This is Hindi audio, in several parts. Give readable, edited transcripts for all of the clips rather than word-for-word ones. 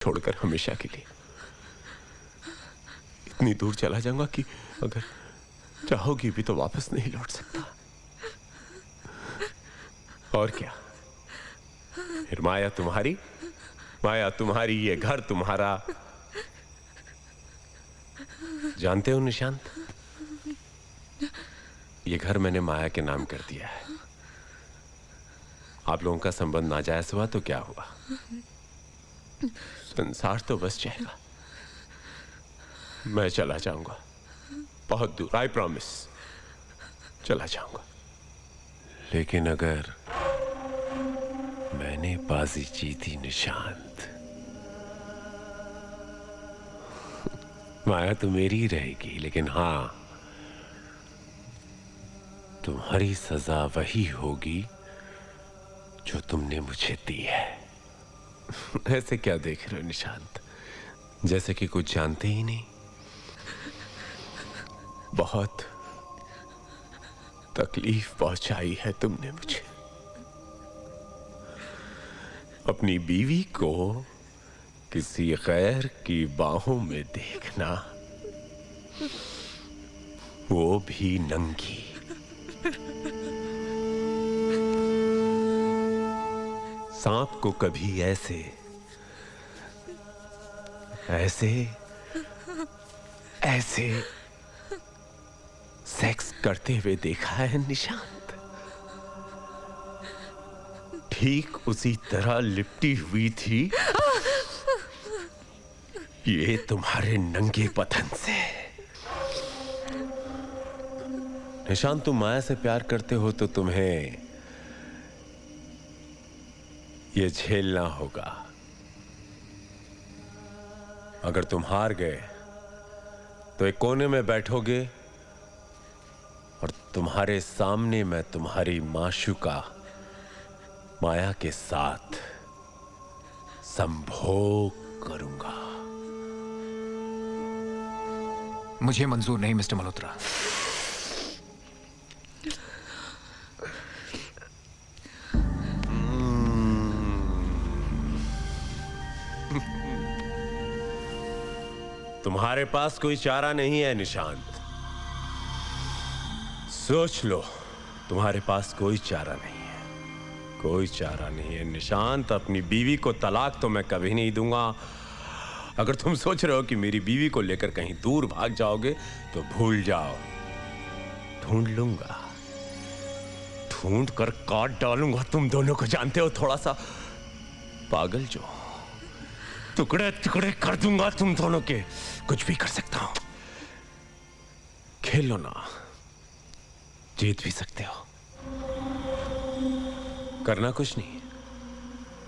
छोड़कर हमेशा के लिए इतनी दूर चला जाऊंगा कि अगर चाहोगी भी तो वापस नहीं लौट सकता। और क्या, फिर माया तुम्हारी, ये घर तुम्हारा। जानते हो निशांत, ये घर मैंने माया के नाम कर दिया है। आप लोगों का संबंध नाजायज हुआ तो क्या हुआ, संसार तो बस जाएगा। मैं चला जाऊंगा बहुत दूर, आई प्रॉमिस, चला जाऊंगा। लेकिन अगर मैंने बाजी जीती निशांत, माया तो मेरी रहेगी, लेकिन हां, तुम्हारी सजा वही होगी जो तुमने मुझे दी है। ऐसे क्या देख रहे हो निशांत, जैसे कि कुछ जानते ही नहीं। बहुत तकलीफ पहुंचाई है तुमने मुझे। अपनी बीवी को किसी गैर की बाहों में देखना, वो भी नंगी। सांप को कभी ऐसे सेक्स करते हुए देखा है निशांत? ठीक उसी तरह लिपटी हुई थी ये तुम्हारे नंगे बदन से। निशांत, तुम माया से प्यार करते हो तो तुम्हें ये झेलना होगा। अगर तुम हार गए तो एक कोने में बैठोगे और तुम्हारे सामने मैं तुम्हारी माशूका माया के साथ संभोग करूंगा। मुझे मंजूर नहीं मिस्टर मल्होत्रा। तुम्हारे पास कोई चारा नहीं है निशांत, सोच लो। तुम्हारे पास कोई चारा नहीं है, कोई चारा नहीं है निशांत। अपनी बीवी को तलाक तो मैं कभी नहीं दूंगा। अगर तुम सोच रहे हो कि मेरी बीवी को लेकर कहीं दूर भाग जाओगे तो भूल जाओ। ढूंढ लूंगा, ढूंढ कर काट डालूंगा तुम दोनों को। जानते हो, थोड़ा सा पागल जो, टुकड़े टुकड़े कर दूंगा तुम दोनों के। कुछ भी कर सकता हूं। खेलो ना, जीत भी सकते हो। करना कुछ नहीं,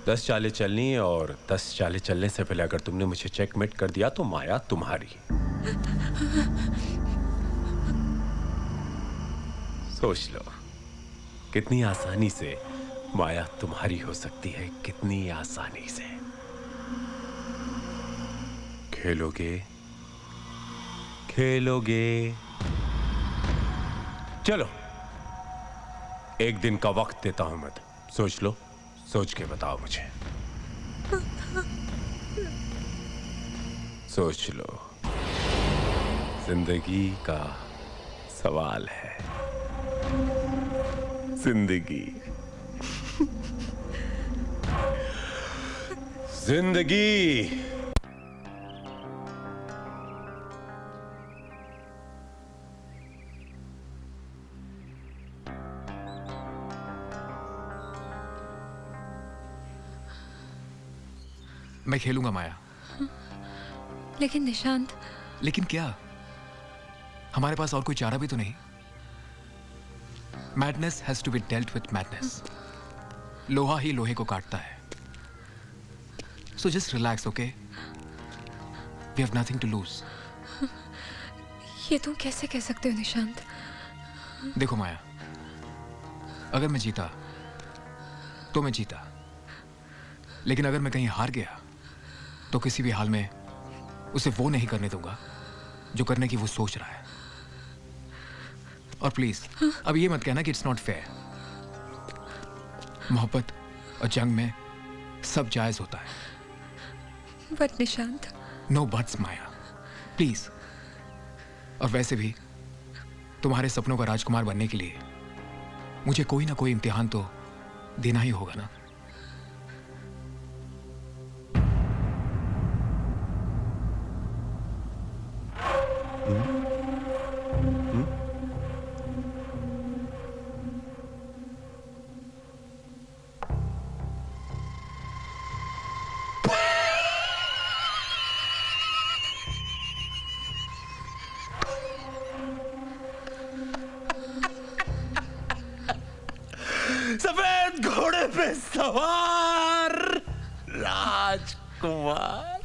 10 चालें चलनी है, और 10 चालें चलने से पहले अगर तुमने मुझे चेकमेट कर दिया तो माया तुम्हारी। सोच लो कितनी आसानी से माया तुम्हारी हो सकती है, कितनी आसानी से। खेलोगे खेलोगे? चलो, एक दिन का वक्त देता हूं मैं। सोच लो, सोच के बताओ मुझे। सोच लो, जिंदगी का सवाल है। जिंदगी जिंदगी मैं खेलूंगा माया। लेकिन निशांत। लेकिन क्या? हमारे पास और कोई चारा भी तो नहीं। Madness has to be dealt with madness. लोहा ही लोहे को काटता है। So just relax, okay? We have nothing to lose. ये तुम कैसे कह सकते हो निशांत? देखो माया, अगर मैं जीता तो मैं जीता, लेकिन अगर मैं कहीं हार गया तो किसी भी हाल में उसे वो नहीं करने दूंगा जो करने की वो सोच रहा है। और प्लीज अब ये मत कहना कि इट्स नॉट फेयर। मोहब्बत और जंग में सब जायज होता है। But Nishant, no buts Maya, please. और वैसे भी तुम्हारे सपनों का राजकुमार बनने के लिए मुझे कोई ना कोई इम्तिहान तो देना ही होगा ना। सफेद घोड़े पे सवार राजकुमार,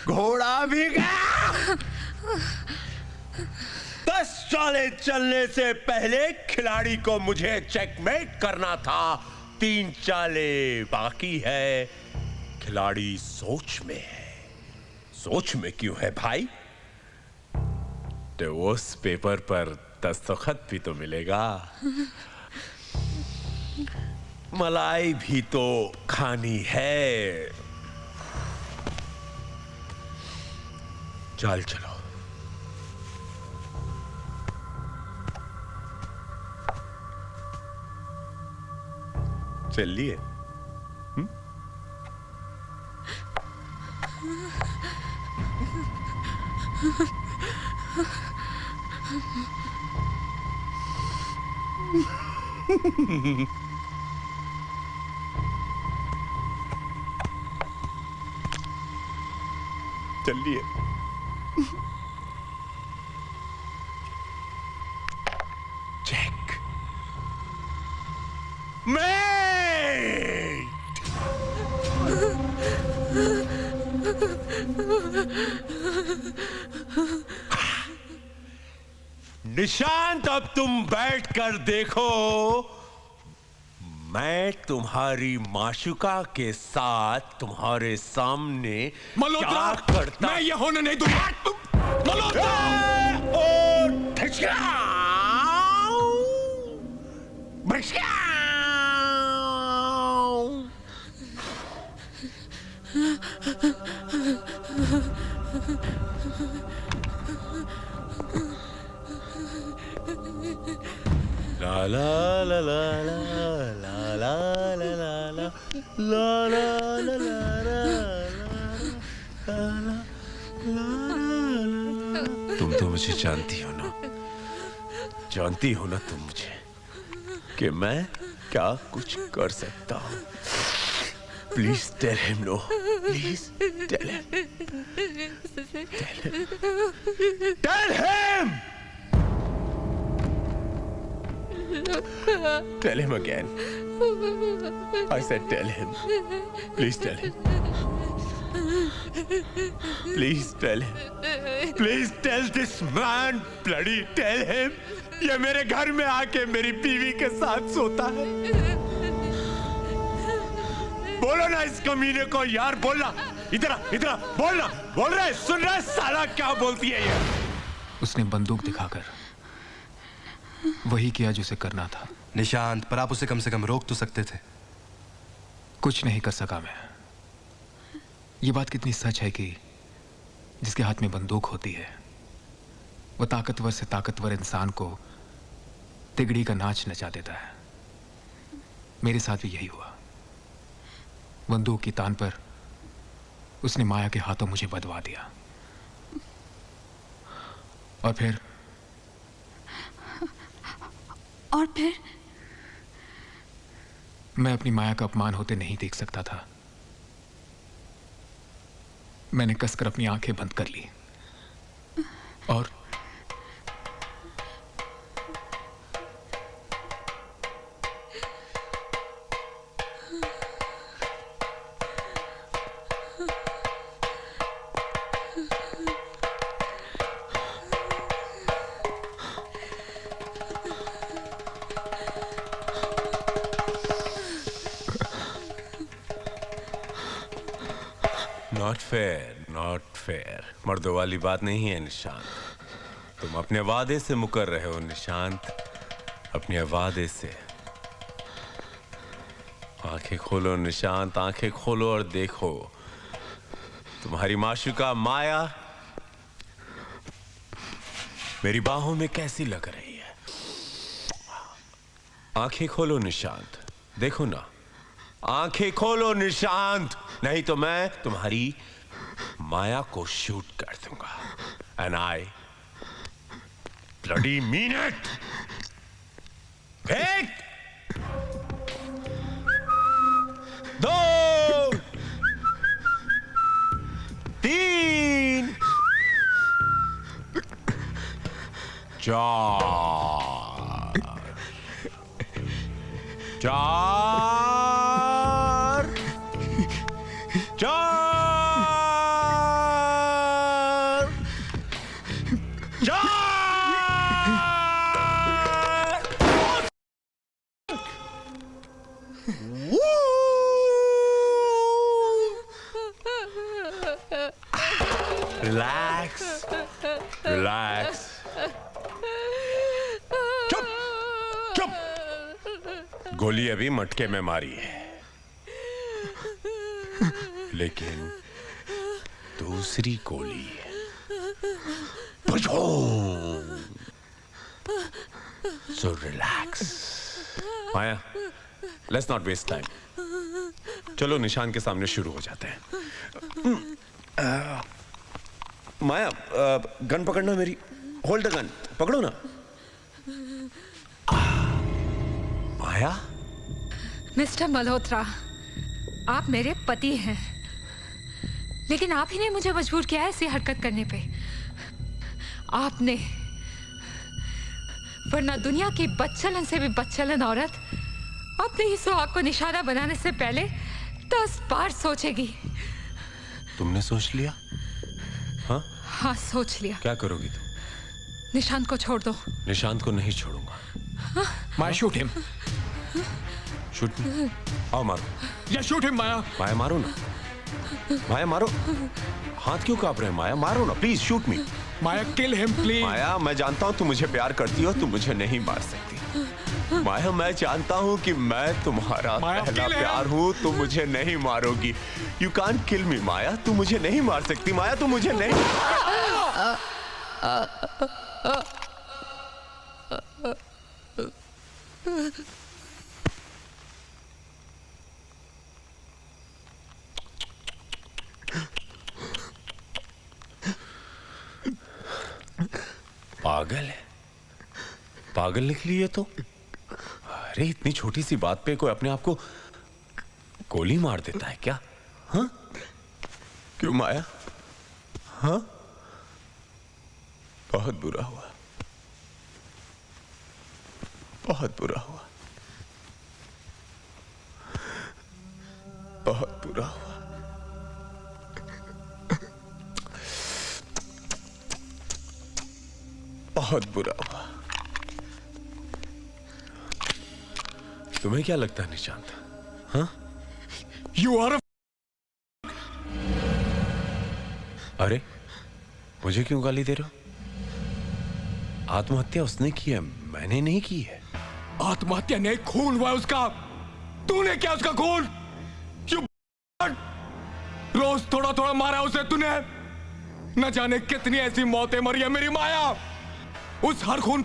घोड़ा भी गया। 10 चालें चलने से पहले खिलाड़ी को मुझे चेकमेट करना था। 3 चालें बाकी है। खिलाड़ी सोच में है। सोच में क्यों है भाई? डिवोर्स पेपर पर दस्तखत भी तो मिलेगा, मलाई भी तो खानी है। चाल चलो। चलिए। चलिए। Check met. निशांत, अब तुम बैठकर देखो मैं तुम्हारी माशुका के साथ तुम्हारे सामने क्या करता। मैं ये होने नहीं दूंगा। Malhotra! La la la la la la la la la la la la la। तुम तो मुझे जानती हो ना, जानती हो ना तुम मुझे कि मैं क्या कुछ कर सकता हूँ। Please tell him no. Please tell him. Tell him. Tell him again. I said tell him. Please tell him. Please tell him. Please tell this man. Bloody tell him. ये मेरे घर में आके मेरी बीवी के साथ सोता है। बोलो ना इस कमीने को यार, बोलना। इधर बोलना। बोल रहे, सुन रहे साला क्या बोलती है ये? उसने बंदूक दिखाकर वही किया जो उसे करना था। निशांत, पर आप उसे कम से कम रोक तो सकते थे। कुछ नहीं कर सका मैं। ये बात कितनी सच है कि जिसके हाथ में बंदूक होती है वो ताकतवर से ताकतवर इंसान को तिगड़ी का नाच नचा देता है। मेरे साथ भी यही हुआ। बंदूक की तान पर उसने माया के हाथों मुझे बदवा दिया। और फिर मैं अपनी माया का अपमान होते नहीं देख सकता था। मैंने कसकर अपनी आंखें बंद कर ली और नॉट फेयर। मर्दों वाली बात नहीं है निशांत। तुम अपने वादे से मुकर रहे हो निशांत, अपने वादे से। आंखें खोलो निशांत, आंखें खोलो और देखो तुम्हारी माशुका माया मेरी बाहों में कैसी लग रही है? आंखें खोलो निशांत, देखो ना, आंखें खोलो निशांत, नहीं तो मैं तुम्हारी माया को शूट कर दूंगा। And I bloody mean it. एक, दो, तीन, चार, चार, चार, चार। Relax, relax. चुप, चुप। गोली अभी मटके में मारी है, लेकिन दूसरी गोली so relax. Maya, let's not waste time, चलो निशान के सामने शुरू हो जाते हैं। माया, गन पकड़ना मेरी, होल्ड द गन, पकड़ो ना। माया, मिस्टर मल्होत्रा, आप मेरे पति हैं, लेकिन आप ही ने मुझे मजबूर किया है ऐसी हरकत करने पे। आपने, वरना दुनिया की बदचलन से भी बदचलन औरत अपने ही सुहाग को निशाना बनाने से पहले 10 बार सोचेगी। तुमने सोच लिया? हाँ, हाँ, सोच लिया। क्या करोगी तुम? निशांत को छोड़ दो। निशांत को नहीं छोड़ूंगा। माया, शूट हिम। शूट मी। आओ मारो। या शूट हिम माया। माया मारो ना, माया मारो। हाथ क्यों कांप रहे हैं माया? मारो ना please, shoot me. Maya, kill him please. Maya, मैं जानता हूं तुम मुझे प्यार करती हो, तुम मुझे नहीं मार सकती। माया, मैं जानता हूं कि मैं तुम्हारा माया, पहला kill him। प्यार हूं, तुम मुझे नहीं मारोगी। यू कांट किल मी माया, तुम मुझे नहीं मार सकती। माया, तुम मुझे नहीं। पागल है, पागल निकली है तो। अरे इतनी छोटी सी बात पे कोई अपने आप को गोली मार देता है क्या? हाँ, क्यों माया? हाँ, बहुत बुरा हुआ, बहुत बुरा हुआ, बहुत बुरा हुआ। बहुत बुरा हुआ। तुम्हें क्या लगता है निशांत? हाँ, यू आर। अरे मुझे क्यों गाली दे रहे हो? आत्महत्या उसने की है, मैंने नहीं की है। आत्महत्या नहीं, खून हुआ उसका। तूने क्या उसका खून? यू रोज थोड़ा थोड़ा मारा उसे तूने। न जाने कितनी ऐसी मौतें मरी है मेरी माया। उस हर खून